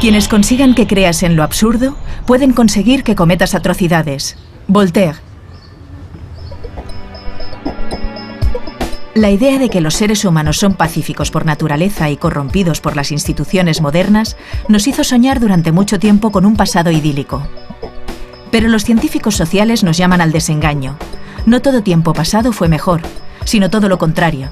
Quienes consigan que creas en lo absurdo pueden conseguir que cometas atrocidades. Voltaire. La idea de que los seres humanos son pacíficos por naturaleza y corrompidos por las instituciones modernas nos hizo soñar durante mucho tiempo con un pasado idílico. Pero los científicos sociales nos llaman al desengaño. No todo tiempo pasado fue mejor, sino todo lo contrario.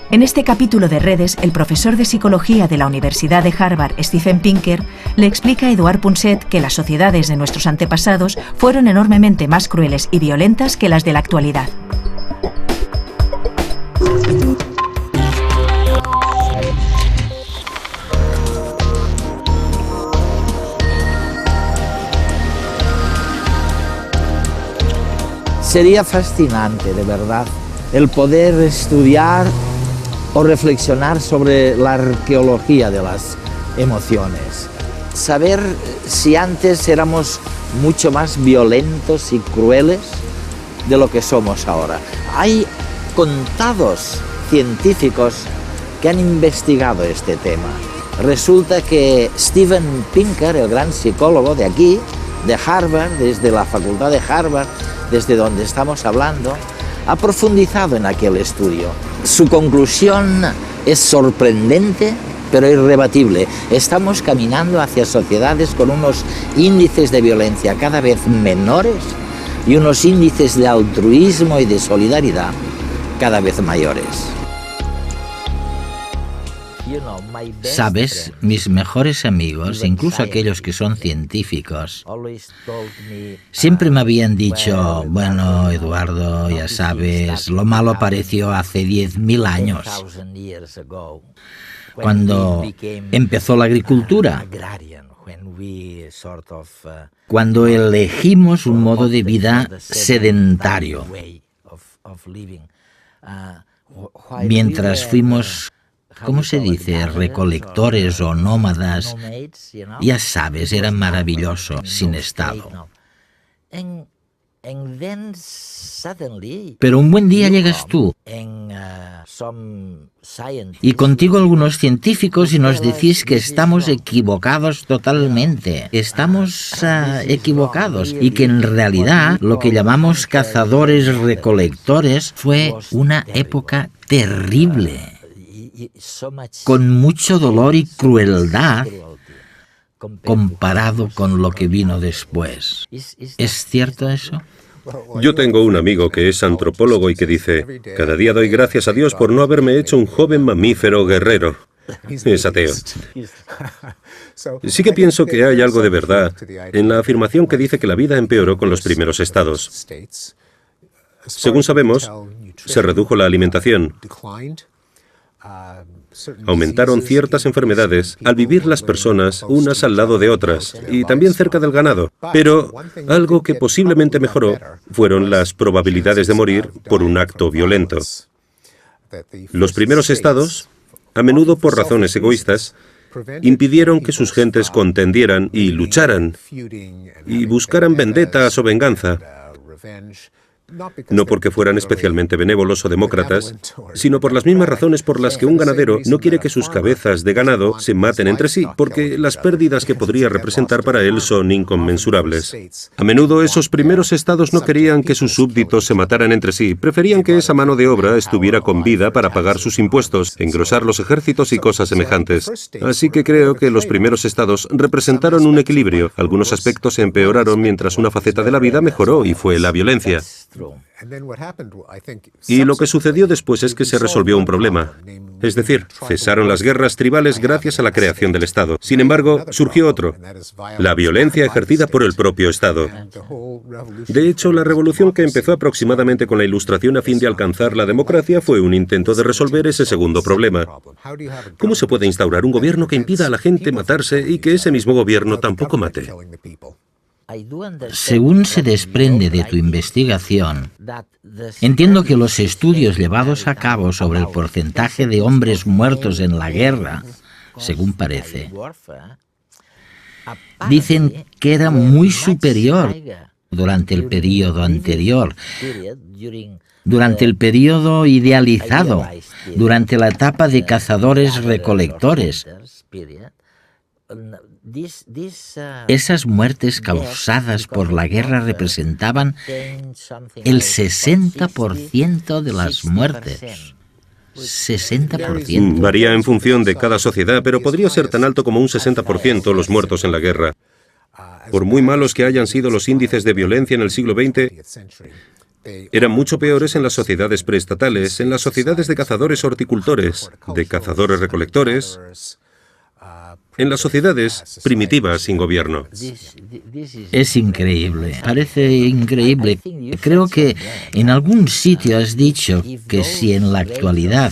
En este capítulo de Redes, el profesor de psicología de la Universidad de Harvard, Steven Pinker, le explica a Edouard Punset que las sociedades de nuestros antepasados fueron enormemente más crueles y violentas que las de la actualidad. Sería fascinante, de verdad, el poder estudiar o reflexionar sobre la arqueología de las emociones. Saber si antes éramos mucho más violentos y crueles de lo que somos ahora. Hay contados científicos que han investigado este tema. Resulta que Steven Pinker, el gran psicólogo de aquí, de Harvard, desde la facultad de Harvard, desde donde estamos hablando, ha profundizado en aquel estudio. Su conclusión es sorprendente, pero irrebatible. Estamos caminando hacia sociedades con unos índices de violencia cada vez menores y unos índices de altruismo y de solidaridad cada vez mayores. Sabes, mis mejores amigos, incluso aquellos que son científicos, siempre me habían dicho, bueno, Eduardo, ya sabes, lo malo apareció hace 10.000 años, cuando empezó la agricultura, cuando elegimos un modo de vida sedentario, mientras fuimos, ¿cómo se dice?, recolectores o nómadas. Ya sabes, era maravilloso, sin Estado. Pero un buen día llegas tú, y contigo algunos científicos, y nos decís que estamos equivocados totalmente. Estamos equivocados, y que en realidad lo que llamamos cazadores-recolectores fue una época terrible, con mucho dolor y crueldad comparado con lo que vino después. ¿Es cierto eso? Yo tengo un amigo que es antropólogo y que dice, cada día doy gracias a Dios por no haberme hecho un joven mamífero guerrero. Es ateo. Sí que pienso que hay algo de verdad en la afirmación que dice que la vida empeoró con los primeros estados. Según sabemos, se redujo la alimentación. Aumentaron ciertas enfermedades al vivir las personas unas al lado de otras y también cerca del ganado. Pero algo que posiblemente mejoró fueron las probabilidades de morir por un acto violento. Los primeros estados, a menudo por razones egoístas, impidieron que sus gentes contendieran y lucharan y buscaran vendetas o venganza. No porque fueran especialmente benévolos o demócratas, sino por las mismas razones por las que un ganadero no quiere que sus cabezas de ganado se maten entre sí, porque las pérdidas que podría representar para él son inconmensurables. A menudo esos primeros estados no querían que sus súbditos se mataran entre sí, preferían que esa mano de obra estuviera con vida para pagar sus impuestos, engrosar los ejércitos y cosas semejantes. Así que creo que los primeros estados representaron un equilibrio. Algunos aspectos se empeoraron mientras una faceta de la vida mejoró y fue la violencia. Y lo que sucedió después es que se resolvió un problema. Es decir, cesaron las guerras tribales gracias a la creación del Estado. Sin embargo, surgió otro, la violencia ejercida por el propio Estado. De hecho, la revolución que empezó aproximadamente con la Ilustración a fin de alcanzar la democracia fue un intento de resolver ese segundo problema. ¿Cómo se puede instaurar un gobierno que impida a la gente matarse y que ese mismo gobierno tampoco mate? Según se desprende de tu investigación, entiendo que los estudios llevados a cabo sobre el porcentaje de hombres muertos en la guerra, según parece, dicen que era muy superior durante el período anterior, durante el período idealizado, durante la etapa de cazadores-recolectores. Esas muertes causadas por la guerra representaban el 60% de las muertes. 60%. Varía en función de cada sociedad, pero podría ser tan alto como un 60% los muertos en la guerra. Por muy malos que hayan sido los índices de violencia en el siglo XX, eran mucho peores en las sociedades preestatales, en las sociedades de cazadores-horticultores, de cazadores-recolectores, en las sociedades primitivas sin gobierno. Es increíble, parece increíble. Creo que en algún sitio has dicho que si en la actualidad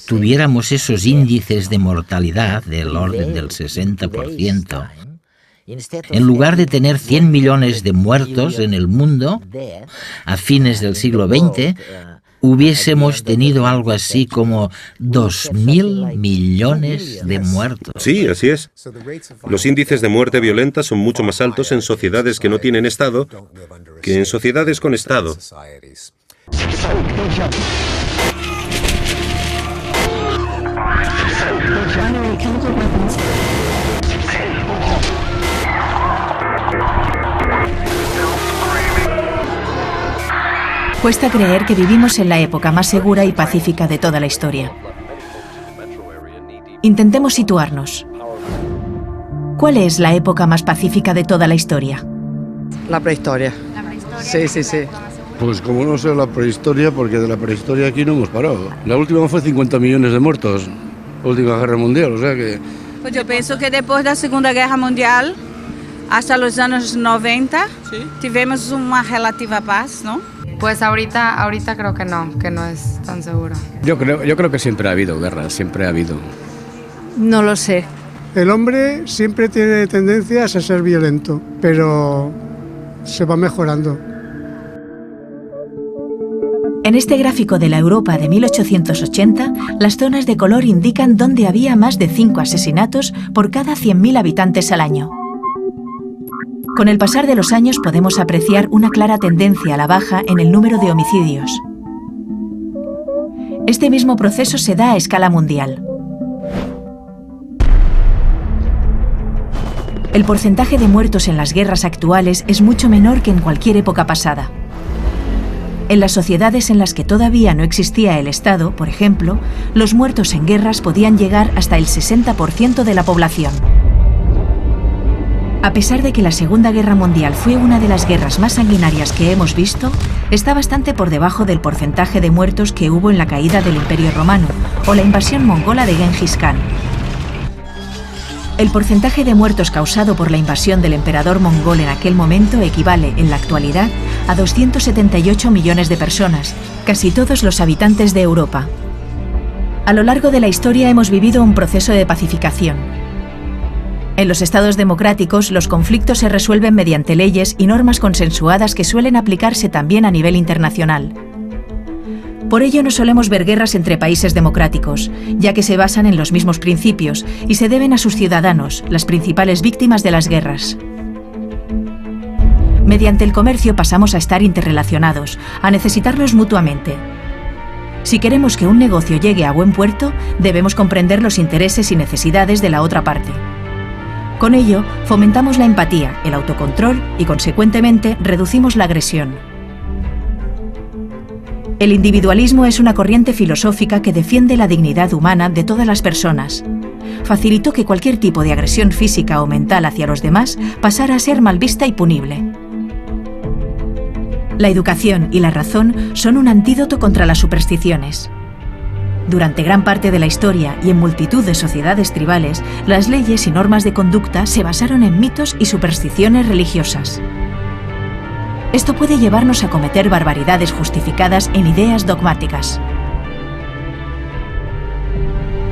tuviéramos esos índices de mortalidad del orden del 60%, en lugar de tener 100 millones de muertos en el mundo a fines del siglo XX, hubiésemos tenido algo así como 2.000 millones de muertos. Sí, así es. Los índices de muerte violenta son mucho más altos en sociedades que no tienen Estado que en sociedades con Estado. Cuesta creer que vivimos en la época más segura y pacífica de toda la historia. Intentemos situarnos. ¿Cuál es la época más pacífica de toda la historia? La prehistoria. Sí, sí, sí. Pues como no sé la prehistoria, porque de la prehistoria aquí no hemos parado. La última fue 50 millones de muertos, la última guerra mundial, o sea que... Pues yo pienso que después de la Segunda Guerra Mundial, hasta los años 90, tivemos una relativa paz, ¿no? Pues ahorita creo que no es tan seguro. Yo creo que siempre ha habido guerras, siempre ha habido. No lo sé. El hombre siempre tiene tendencias a ser violento, pero se va mejorando. En este gráfico de la Europa de 1880, las zonas de color indican dónde había más de 5 asesinatos por cada 100.000 habitantes al año. Con el pasar de los años podemos apreciar una clara tendencia a la baja en el número de homicidios. Este mismo proceso se da a escala mundial. El porcentaje de muertos en las guerras actuales es mucho menor que en cualquier época pasada. En las sociedades en las que todavía no existía el Estado, por ejemplo, los muertos en guerras podían llegar hasta el 60% de la población. A pesar de que la Segunda Guerra Mundial fue una de las guerras más sanguinarias que hemos visto, está bastante por debajo del porcentaje de muertos que hubo en la caída del Imperio Romano o la invasión mongola de Genghis Khan. El porcentaje de muertos causado por la invasión del emperador mongol en aquel momento equivale, en la actualidad, a 278 millones de personas, casi todos los habitantes de Europa. A lo largo de la historia hemos vivido un proceso de pacificación. En los estados democráticos, los conflictos se resuelven mediante leyes y normas consensuadas que suelen aplicarse también a nivel internacional. Por ello no solemos ver guerras entre países democráticos, ya que se basan en los mismos principios y se deben a sus ciudadanos, las principales víctimas de las guerras. Mediante el comercio pasamos a estar interrelacionados, a necesitarnos mutuamente. Si queremos que un negocio llegue a buen puerto, debemos comprender los intereses y necesidades de la otra parte. Con ello, fomentamos la empatía, el autocontrol y, consecuentemente, reducimos la agresión. El individualismo es una corriente filosófica que defiende la dignidad humana de todas las personas. Facilitó que cualquier tipo de agresión física o mental hacia los demás pasara a ser mal vista y punible. La educación y la razón son un antídoto contra las supersticiones. Durante gran parte de la historia y en multitud de sociedades tribales, las leyes y normas de conducta se basaron en mitos y supersticiones religiosas. Esto puede llevarnos a cometer barbaridades justificadas en ideas dogmáticas.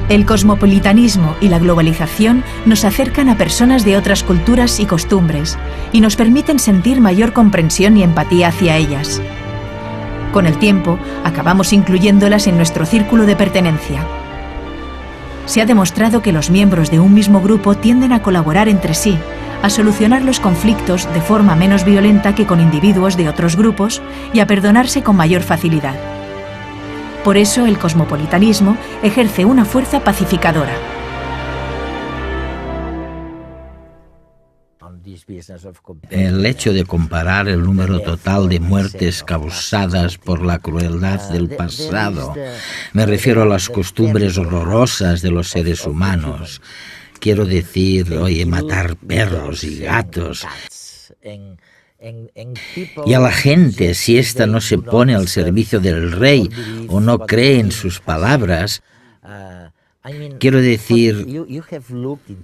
El cosmopolitanismo y la globalización nos acercan a personas de otras culturas y costumbres y nos permiten sentir mayor comprensión y empatía hacia ellas. Con el tiempo, acabamos incluyéndolas en nuestro círculo de pertenencia. Se ha demostrado que los miembros de un mismo grupo tienden a colaborar entre sí, a solucionar los conflictos de forma menos violenta que con individuos de otros grupos y a perdonarse con mayor facilidad. Por eso el cosmopolitanismo ejerce una fuerza pacificadora. El hecho de comparar el número total de muertes causadas por la crueldad del pasado, me refiero a las costumbres horrorosas de los seres humanos. Quiero decir, oye, matar perros y gatos. Y a la gente, si ésta no se pone al servicio del rey o no cree en sus palabras, quiero decir,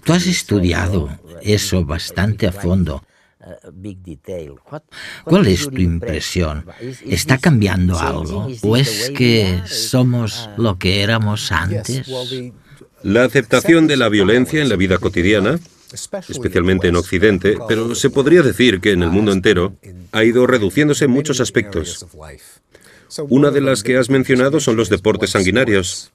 tú has estudiado eso bastante a fondo. ¿Cuál es tu impresión? ¿Está cambiando algo? ¿O es que somos lo que éramos antes? La aceptación de la violencia en la vida cotidiana, especialmente en Occidente, pero se podría decir que en el mundo entero, ha ido reduciéndose en muchos aspectos. Una de las que has mencionado son los deportes sanguinarios.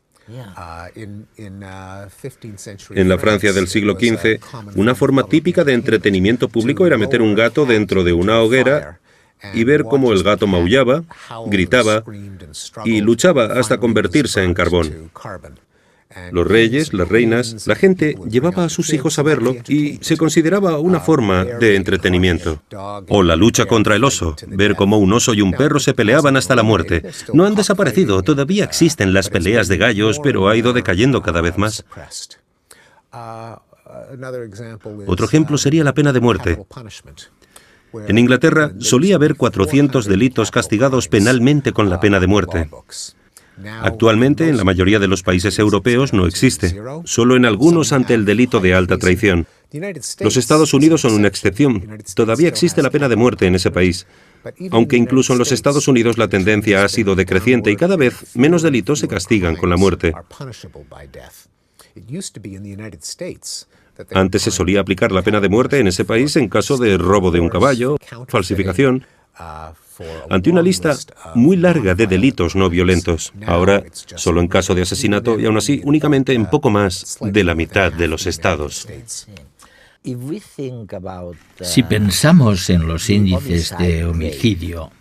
En la Francia del siglo XV, una forma típica de entretenimiento público era meter un gato dentro de una hoguera y ver cómo el gato maullaba, gritaba y luchaba hasta convertirse en carbón. Los reyes, las reinas, la gente llevaba a sus hijos a verlo y se consideraba una forma de entretenimiento. O la lucha contra el oso, ver cómo un oso y un perro se peleaban hasta la muerte. No han desaparecido, todavía existen las peleas de gallos, pero ha ido decayendo cada vez más. Otro ejemplo sería la pena de muerte. En Inglaterra solía haber 400 delitos castigados penalmente con la pena de muerte. Actualmente, en la mayoría de los países europeos no existe, solo en algunos ante el delito de alta traición. Los Estados Unidos son una excepción. Todavía existe la pena de muerte en ese país, aunque incluso en los Estados Unidos la tendencia ha sido decreciente y cada vez menos delitos se castigan con la muerte. Antes se solía aplicar la pena de muerte en ese país en caso de robo de un caballo, falsificación, ante una lista muy larga de delitos no violentos. Ahora, solo en caso de asesinato y aún así únicamente en poco más de la mitad de los estados. Si pensamos en los índices de homicidio,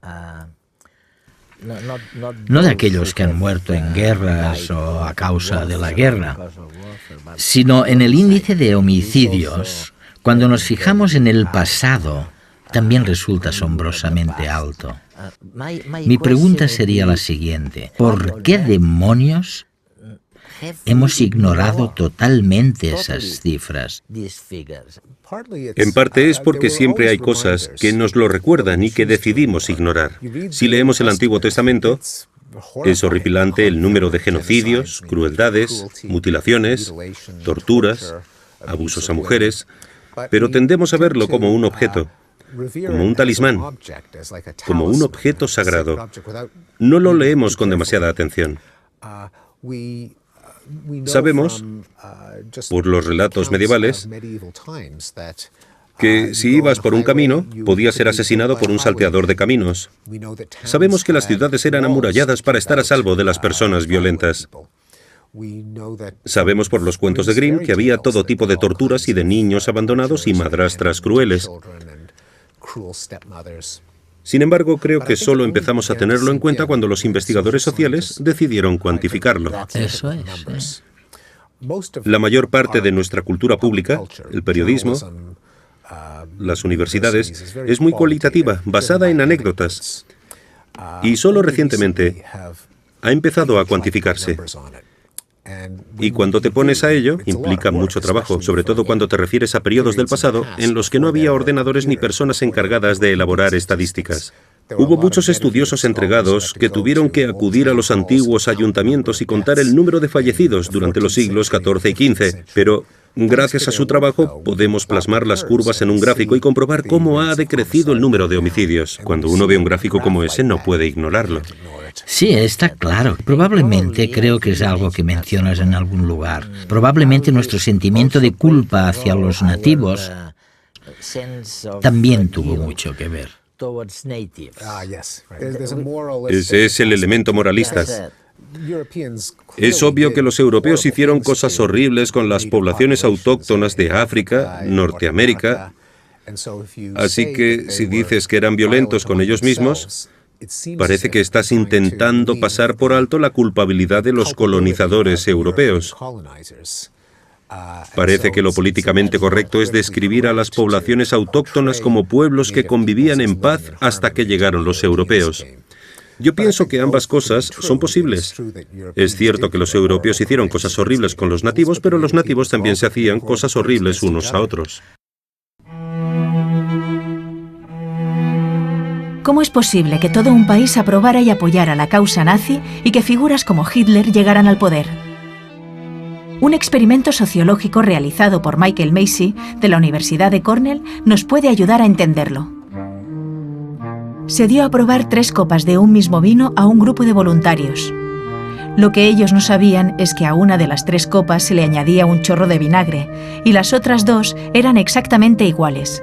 no de aquellos que han muerto en guerras o a causa de la guerra, sino en el índice de homicidios, cuando nos fijamos en el pasado, también resulta asombrosamente alto. Mi pregunta sería la siguiente: ¿por qué demonios hemos ignorado totalmente esas cifras? En parte es porque siempre hay cosas que nos lo recuerdan y que decidimos ignorar. Si leemos el Antiguo Testamento, es horripilante el número de genocidios, crueldades, mutilaciones, torturas, abusos a mujeres, pero tendemos a verlo como un objeto, como un talismán, como un objeto sagrado. No lo leemos con demasiada atención. Sabemos, por los relatos medievales, que si ibas por un camino, podías ser asesinado por un salteador de caminos. Sabemos que las ciudades eran amuralladas para estar a salvo de las personas violentas. Sabemos por los cuentos de Grimm que había todo tipo de torturas y de niños abandonados y madrastras crueles. Sin embargo, creo que solo empezamos a tenerlo en cuenta cuando los investigadores sociales decidieron cuantificarlo. Eso es. La mayor parte de nuestra cultura pública, el periodismo, las universidades, es muy cualitativa, basada en anécdotas. Y solo recientemente ha empezado a cuantificarse. Y cuando te pones a ello, implica mucho trabajo, sobre todo cuando te refieres a periodos del pasado en los que no había ordenadores ni personas encargadas de elaborar estadísticas. Hubo muchos estudiosos entregados que tuvieron que acudir a los antiguos ayuntamientos y contar el número de fallecidos durante los siglos XIV y XV, pero gracias a su trabajo podemos plasmar las curvas en un gráfico y comprobar cómo ha decrecido el número de homicidios. Cuando uno ve un gráfico como ese, no puede ignorarlo. Sí, está claro. Probablemente creo que es algo que mencionas en algún lugar. Probablemente nuestro sentimiento de culpa hacia los nativos también tuvo mucho que ver. Ese es el elemento moralista. Es obvio que los europeos hicieron cosas horribles con las poblaciones autóctonas de África, Norteamérica, Así que si dices que eran violentos con ellos mismos, parece que estás intentando pasar por alto la culpabilidad de los colonizadores europeos. Parece que lo políticamente correcto es describir a las poblaciones autóctonas como pueblos que convivían en paz hasta que llegaron los europeos. Yo pienso que ambas cosas son posibles. Es cierto que los europeos hicieron cosas horribles con los nativos, pero los nativos también se hacían cosas horribles unos a otros. ¿Cómo es posible que todo un país aprobara y apoyara la causa nazi y que figuras como Hitler llegaran al poder? Un experimento sociológico realizado por Michael Macy, de la Universidad de Cornell, nos puede ayudar a entenderlo. Se dio a probar 3 copas de un mismo vino a un grupo de voluntarios. Lo que ellos no sabían es que a una de las 3 copas se le añadía un chorro de vinagre, y las otras 2 eran exactamente iguales.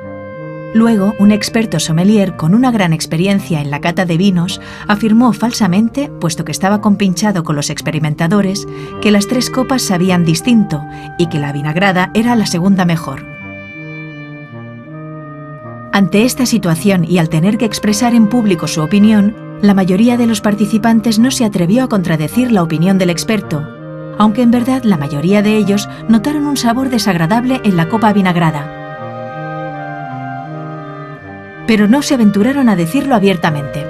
Luego, un experto sommelier con una gran experiencia en la cata de vinos afirmó falsamente, puesto que estaba compinchado con los experimentadores, que las 3 copas sabían distinto y que la vinagrada era la segunda mejor. Ante esta situación y al tener que expresar en público su opinión, la mayoría de los participantes no se atrevió a contradecir la opinión del experto, aunque en verdad la mayoría de ellos notaron un sabor desagradable en la copa vinagrada. Pero no se aventuraron a decirlo abiertamente.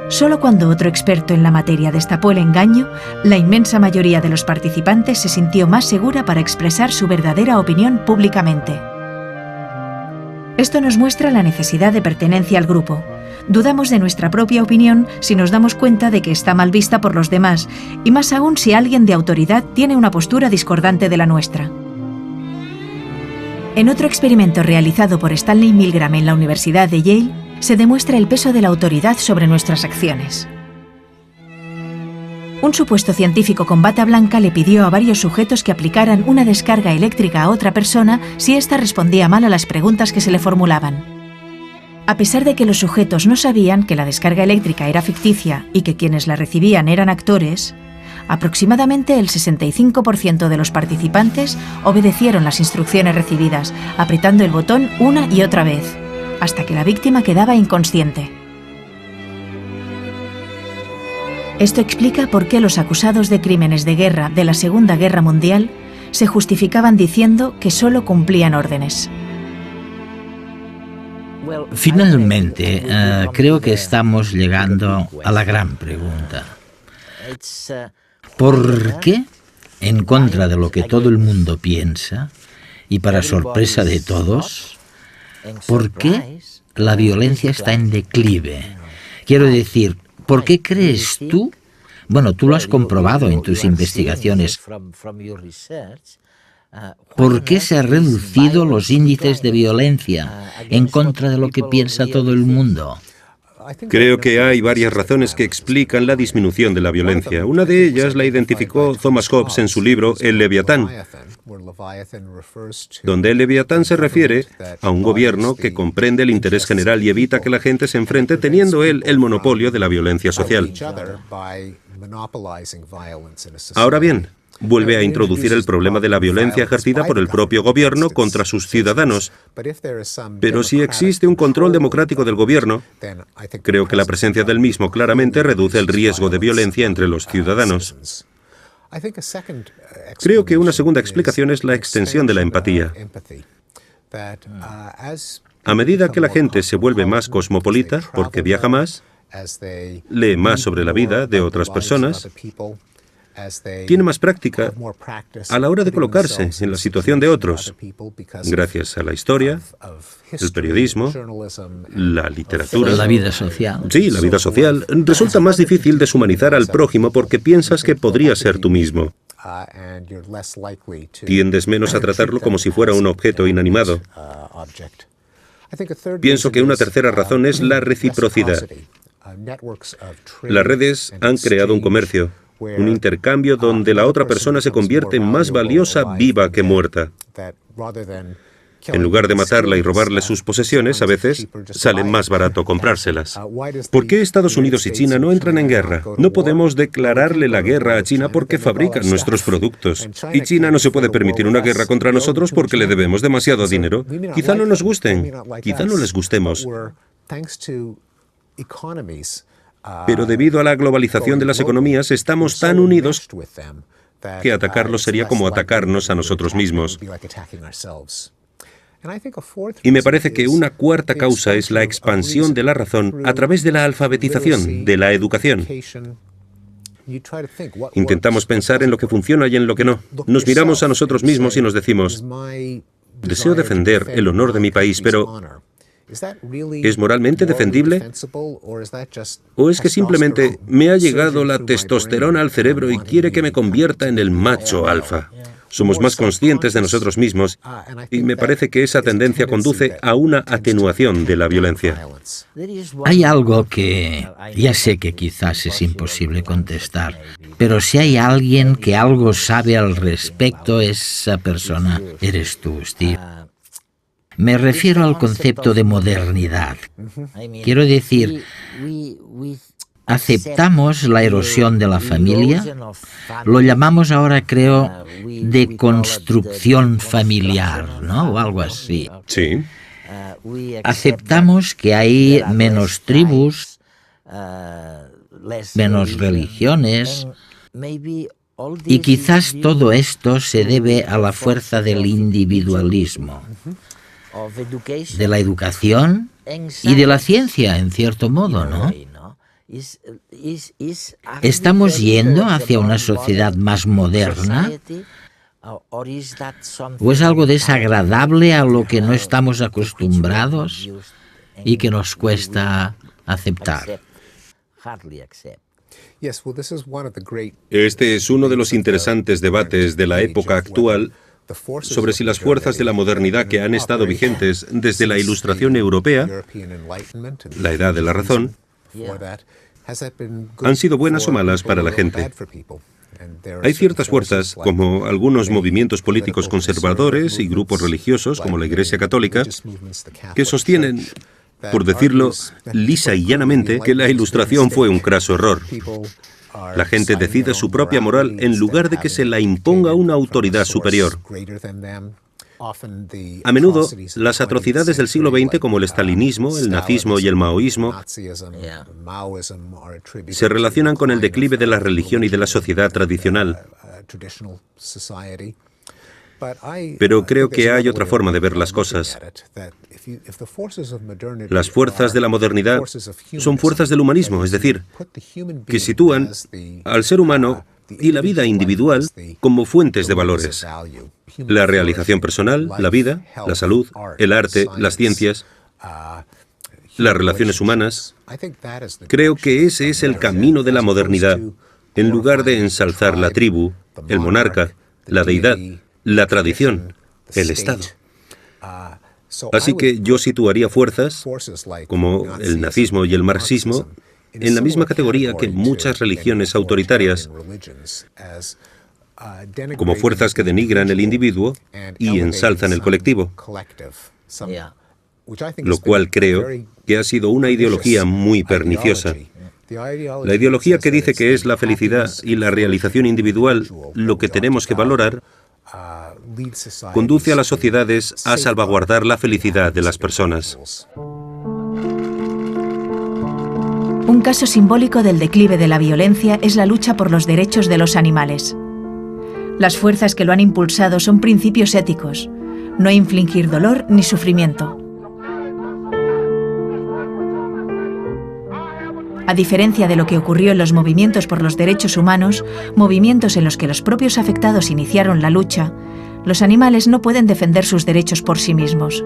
Solo cuando otro experto en la materia destapó el engaño, la inmensa mayoría de los participantes se sintió más segura para expresar su verdadera opinión públicamente. Esto nos muestra la necesidad de pertenencia al grupo. Dudamos de nuestra propia opinión si nos damos cuenta de que está mal vista por los demás, y más aún si alguien de autoridad tiene una postura discordante de la nuestra. En otro experimento realizado por Stanley Milgram en la Universidad de Yale, se demuestra el peso de la autoridad sobre nuestras acciones. Un supuesto científico con bata blanca le pidió a varios sujetos que aplicaran una descarga eléctrica a otra persona si ésta respondía mal a las preguntas que se le formulaban. A pesar de que los sujetos no sabían que la descarga eléctrica era ficticia y que quienes la recibían eran actores, aproximadamente el 65% de los participantes obedecieron las instrucciones recibidas, apretando el botón una y otra vez, hasta que la víctima quedaba inconsciente. Esto explica por qué los acusados de crímenes de guerra de la Segunda Guerra Mundial se justificaban diciendo que solo cumplían órdenes. Finalmente, creo que estamos llegando a la gran pregunta. ¿Por qué, en contra de lo que todo el mundo piensa, y para sorpresa de todos, por qué la violencia está en declive? Quiero decir, ¿por qué crees tú? Bueno, tú lo has comprobado en tus investigaciones. ¿Por qué se han reducido los índices de violencia en contra de lo que piensa todo el mundo? Creo que hay varias razones que explican la disminución de la violencia. Una de ellas la identificó Thomas Hobbes en su libro El Leviatán, donde el Leviatán se refiere a un gobierno que comprende el interés general y evita que la gente se enfrente, teniendo él el monopolio de la violencia social. Ahora bien, vuelve a introducir el problema de la violencia ejercida por el propio gobierno contra sus ciudadanos. Pero si existe un control democrático del gobierno, creo que la presencia del mismo claramente reduce el riesgo de violencia entre los ciudadanos. Creo que una segunda explicación es la extensión de la empatía. A medida que la gente se vuelve más cosmopolita, porque viaja más, lee más sobre la vida de otras personas, tiene más práctica a la hora de colocarse en la situación de otros, gracias a la historia, el periodismo, la literatura. La vida social. Sí, la vida social. Resulta más difícil deshumanizar al prójimo porque piensas que podría ser tú mismo. Tiendes menos a tratarlo como si fuera un objeto inanimado. Pienso que una tercera razón es la reciprocidad. Las redes han creado un comercio, un intercambio donde la otra persona se convierte en más valiosa viva que muerta. En lugar de matarla y robarle sus posesiones, a veces sale más barato comprárselas. ¿Por qué Estados Unidos y China no entran en guerra? No podemos declararle la guerra a China porque fabrican nuestros productos. Y China no se puede permitir una guerra contra nosotros porque le debemos demasiado dinero. Quizá no nos gusten, quizá no les gustemos. Pero debido a la globalización de las economías, estamos tan unidos que atacarlos sería como atacarnos a nosotros mismos. Y me parece que una cuarta causa es la expansión de la razón a través de la alfabetización, de la educación. Intentamos pensar en lo que funciona y en lo que no. Nos miramos a nosotros mismos y nos decimos, deseo defender el honor de mi país, pero ¿es moralmente defendible? ¿O es que simplemente me ha llegado la testosterona al cerebro y quiere que me convierta en el macho alfa? Somos más conscientes de nosotros mismos y me parece que esa tendencia conduce a una atenuación de la violencia. Hay algo que ya sé que quizás es imposible contestar, pero si hay alguien que algo sabe al respecto, esa persona eres tú, Steve. Me refiero al concepto de modernidad. Quiero decir, aceptamos la erosión de la familia, lo llamamos ahora, creo, deconstrucción familiar, ¿no? O algo así. Sí. Aceptamos que hay menos tribus, menos religiones, y quizás todo esto se debe a la fuerza del individualismo, de la educación y de la ciencia, en cierto modo, ¿no? ¿Estamos yendo hacia una sociedad más moderna? ¿O es algo desagradable a lo que no estamos acostumbrados y que nos cuesta aceptar? Este es uno de los interesantes debates de la época actual sobre si las fuerzas de la modernidad que han estado vigentes desde la Ilustración europea, la Edad de la Razón, han sido buenas o malas para la gente. Hay ciertas fuerzas, como algunos movimientos políticos conservadores y grupos religiosos, como la Iglesia Católica, que sostienen, por decirlo lisa y llanamente, que la Ilustración fue un craso error. La gente decide su propia moral en lugar de que se la imponga una autoridad superior. A menudo, las atrocidades del siglo XX, como el estalinismo, el nazismo y el maoísmo, se relacionan con el declive de la religión y de la sociedad tradicional. Pero creo que hay otra forma de ver las cosas. Las fuerzas de la modernidad son fuerzas del humanismo, es decir, que sitúan al ser humano y la vida individual como fuentes de valores. La realización personal, la vida, la salud, el arte, las ciencias, las relaciones humanas. Creo que ese es el camino de la modernidad, en lugar de ensalzar la tribu, el monarca, la deidad, la tradición, el Estado. Así que yo situaría fuerzas, como el nazismo y el marxismo, en la misma categoría que muchas religiones autoritarias, como fuerzas que denigran el individuo y ensalzan el colectivo, lo cual creo que ha sido una ideología muy perniciosa. La ideología que dice que es la felicidad y la realización individual lo que tenemos que valorar, conduce a las sociedades a salvaguardar la felicidad de las personas. Un caso simbólico del declive de la violencia es la lucha por los derechos de los animales. Las fuerzas que lo han impulsado son principios éticos: no infligir dolor ni sufrimiento. A diferencia de lo que ocurrió en los movimientos por los derechos humanos, movimientos en los que los propios afectados iniciaron la lucha, los animales no pueden defender sus derechos por sí mismos.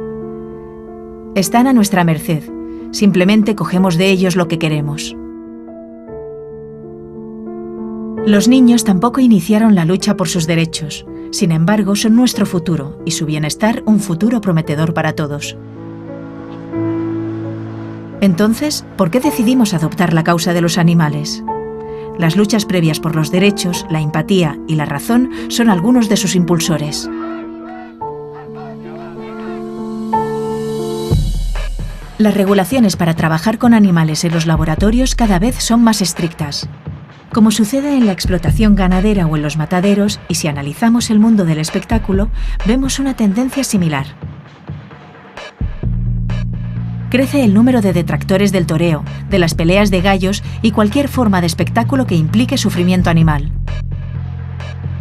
Están a nuestra merced, simplemente cogemos de ellos lo que queremos. Los niños tampoco iniciaron la lucha por sus derechos, sin embargo son nuestro futuro y su bienestar un futuro prometedor para todos. Entonces, ¿por qué decidimos adoptar la causa de los animales? Las luchas previas por los derechos, la empatía y la razón son algunos de sus impulsores. Las regulaciones para trabajar con animales en los laboratorios cada vez son más estrictas. Como sucede en la explotación ganadera o en los mataderos, y si analizamos el mundo del espectáculo, vemos una tendencia similar. Crece el número de detractores del toreo, de las peleas de gallos y cualquier forma de espectáculo que implique sufrimiento animal.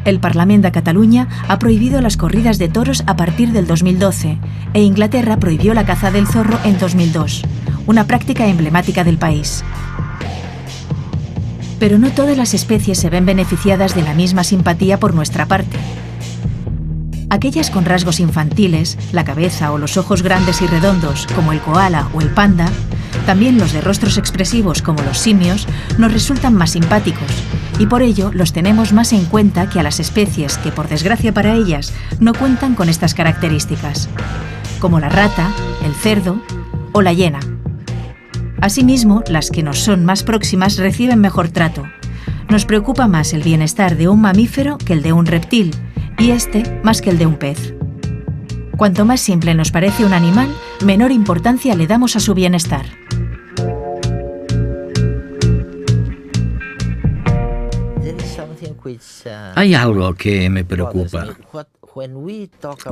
El Parlament de Cataluña ha prohibido las corridas de toros a partir del 2012 e Inglaterra prohibió la caza del zorro en 2002, una práctica emblemática del país. Pero no todas las especies se ven beneficiadas de la misma simpatía por nuestra parte. Aquellas con rasgos infantiles, la cabeza o los ojos grandes y redondos, como el koala o el panda, también los de rostros expresivos como los simios, nos resultan más simpáticos y por ello los tenemos más en cuenta que a las especies que, por desgracia para ellas, no cuentan con estas características, como la rata, el cerdo o la hiena. Asimismo, las que nos son más próximas reciben mejor trato. Nos preocupa más el bienestar de un mamífero que el de un reptil, y este más que el de un pez. Cuanto más simple nos parece un animal, menor importancia le damos a su bienestar. Hay algo que me preocupa.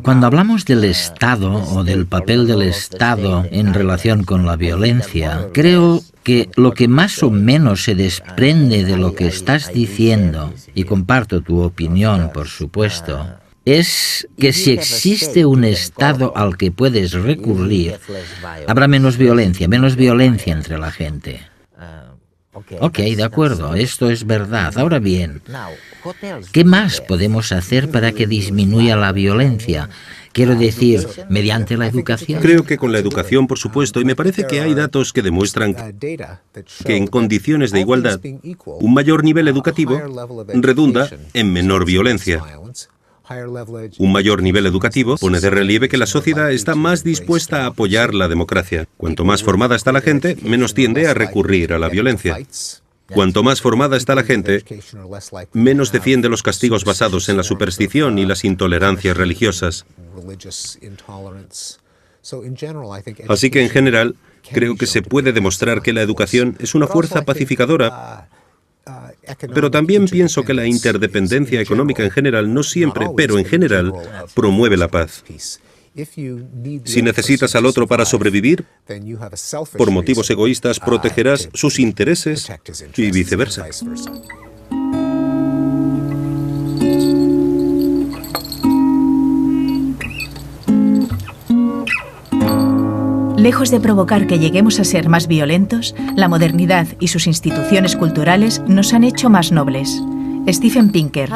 Cuando hablamos del Estado o del papel del Estado en relación con la violencia, creo que lo que más o menos se desprende de lo que estás diciendo, y comparto tu opinión, por supuesto, es que si existe un Estado al que puedes recurrir, habrá menos violencia entre la gente. Ok, de acuerdo, esto es verdad. Ahora bien, ¿qué más podemos hacer para que disminuya la violencia? Quiero decir, mediante la educación. Creo que con la educación, por supuesto, y me parece que hay datos que demuestran que en condiciones de igualdad, un mayor nivel educativo redunda en menor violencia. Un mayor nivel educativo pone de relieve que la sociedad está más dispuesta a apoyar la democracia. Cuanto más formada está la gente, menos tiende a recurrir a la violencia. Cuanto más formada está la gente, menos defiende los castigos basados en la superstición y las intolerancias religiosas. Así que, en general, creo que se puede demostrar que la educación es una fuerza pacificadora, pero también pienso que la interdependencia económica en general, no siempre, pero en general, promueve la paz. Si necesitas al otro para sobrevivir, por motivos egoístas protegerás sus intereses y viceversa. Lejos de provocar que lleguemos a ser más violentos, la modernidad y sus instituciones culturales nos han hecho más nobles. Steven Pinker.